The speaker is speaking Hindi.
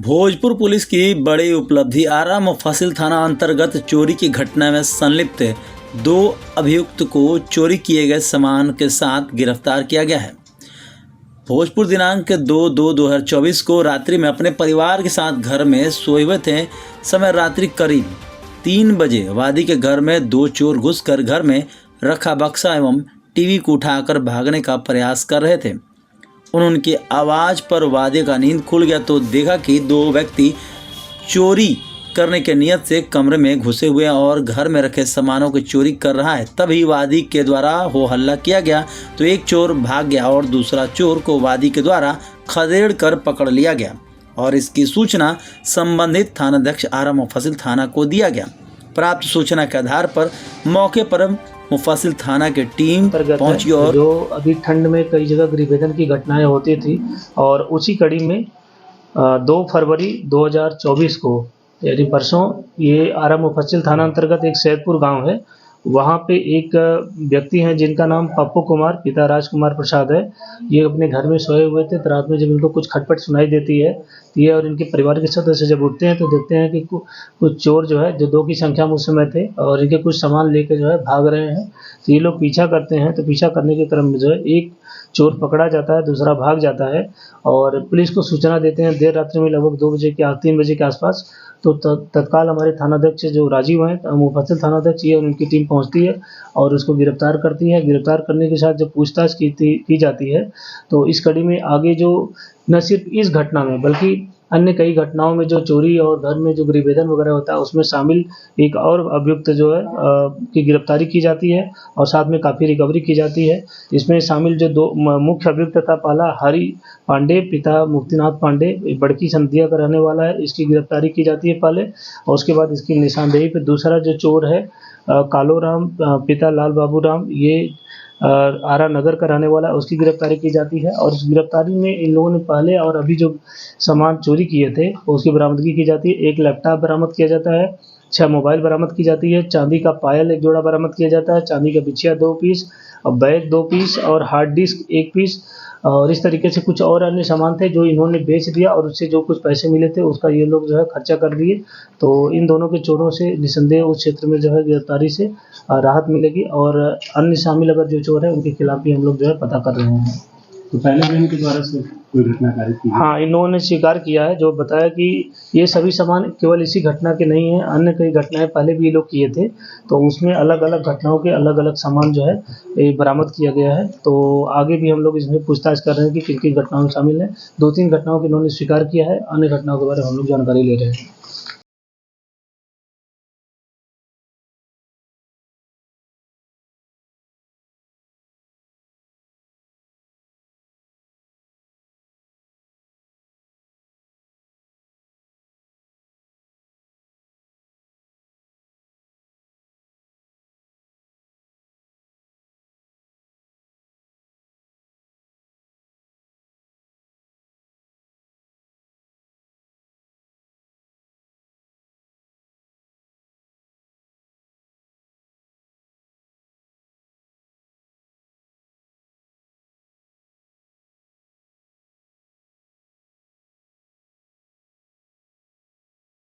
भोजपुर पुलिस की बड़ी उपलब्धि। आरा मुफस्सिल थाना अंतर्गत चोरी की घटना में संलिप्त 2 अभियुक्त को चोरी किए गए सामान के साथ गिरफ्तार किया गया है। भोजपुर दिनांक 2/2/2024 को रात्रि में अपने परिवार के साथ घर में सोए हुए थे। समय रात्रि करीब 3 बजे वादी के घर में 2 चोर घुसकर घर में रखा बक्सा एवं टीवी को उठाकर भागने का प्रयास कर रहे थे। उनकी आवाज़ पर वादी का नींद खुल गया तो देखा कि 2 व्यक्ति चोरी करने के नियत से कमरे में घुसे हुए और घर में रखे सामानों की चोरी कर रहा है। तभी वादी के द्वारा हो हल्ला किया गया तो एक चोर भाग गया और दूसरा चोर को वादी के द्वारा खदेड़ कर पकड़ लिया गया और इसकी सूचना संबंधित थानाध्यक्ष आरा मुफस्सिल थाना को दिया गया। प्राप्त सूचना के आधार पर मौके पर मुफस्सिल थाना की टीम पहुंची और जो अभी ठंड में कई जगह गृहभेदन की घटनाएं होती थी और उसी कड़ी में 2 फरवरी 2024 को यानी परसों ये आरा मुफस्सिल थाना अंतर्गत एक सैदपुर गांव है। वहाँ पे एक व्यक्ति हैं जिनका नाम पप्पू कुमार पिता राजकुमार प्रसाद है। ये अपने घर में सोए हुए थे। तो रात में जब इनको कुछ खटपट सुनाई देती है तो ये और इनके परिवार के सदस्य जब उठते हैं तो देखते हैं कि कुछ चोर जो है जो 2 की संख्या में उस समय थे और इनके कुछ सामान लेके जो है भाग रहे हैं। तो ये लोग पीछा करते हैं। तो पीछा करने के क्रम में जो है एक चोर पकड़ा जाता है, दूसरा भाग जाता है और पुलिस को सूचना देते हैं देर रात्रि में लगभग 3 बजे के आसपास। तो तत्काल हमारे थानाध्यक्ष जो राजीव हैं मुफस्सिल थानाध्यक्ष ये उनकी टीम पहुंचती है और उसको गिरफ्तार करती है। गिरफ्तार करने के साथ जब पूछताछ की जाती है तो इस कड़ी में आगे जो न सिर्फ इस घटना में बल्कि अन्य कई घटनाओं में जो चोरी और घर में जो गृहभेदन वगैरह होता है उसमें शामिल एक और अभियुक्त जो है की गिरफ्तारी की जाती है और साथ में काफ़ी रिकवरी की जाती है। इसमें शामिल जो 2 मुख्य अभियुक्त था, पहला हरि पांडे पिता मुक्तिनाथ पांडे बड़की संधिया का रहने वाला है, इसकी गिरफ्तारी की जाती है पहले और उसके बाद इसकी निशानदेही पे दूसरा जो चोर है कालो राम पिता लाल बाबू राम ये आरा नगर का रहने वाला है, उसकी गिरफ्तारी की जाती है। और इस गिरफ्तारी में इन लोगों ने पहले और अभी जो सामान चोरी किए थे उसकी बरामदगी की जाती है। 1 लैपटॉप बरामद किया जाता है, 6 मोबाइल बरामद की जाती है, चांदी का पायल 1 जोड़ा बरामद किया जाता है, चांदी का बिछिया 2 पीस और बैग 2 पीस और हार्ड डिस्क 1 पीस और इस तरीके से कुछ और अन्य सामान थे जो इन्होंने बेच दिया और उससे जो कुछ पैसे मिले थे उसका ये लोग जो है खर्चा कर दिए। तो इन दोनों के चोरों से निसंदेह उस क्षेत्र में जो है गिरफ्तारी से राहत मिलेगी और अन्य शामिल अगर जो चोर है उनके खिलाफ भी हम लोग जो है पता कर रहे हैं। तो पहले भी इनके द्वारा से कोई घटना कारित की? हाँ, इन्होंने स्वीकार किया है, जो बताया कि ये सभी सामान केवल इसी घटना के नहीं है, अन्य कई घटनाएं पहले भी ये लोग किए थे तो उसमें अलग अलग घटनाओं के अलग अलग सामान जो है ये बरामद किया गया है। तो आगे भी हम लोग इसमें पूछताछ कर रहे हैं कि किन किन घटनाओं में शामिल है। 2-3 घटनाओं के इन्होंने स्वीकार किया है, अन्य घटनाओं के बारे में हम लोग जानकारी ले रहे हैं।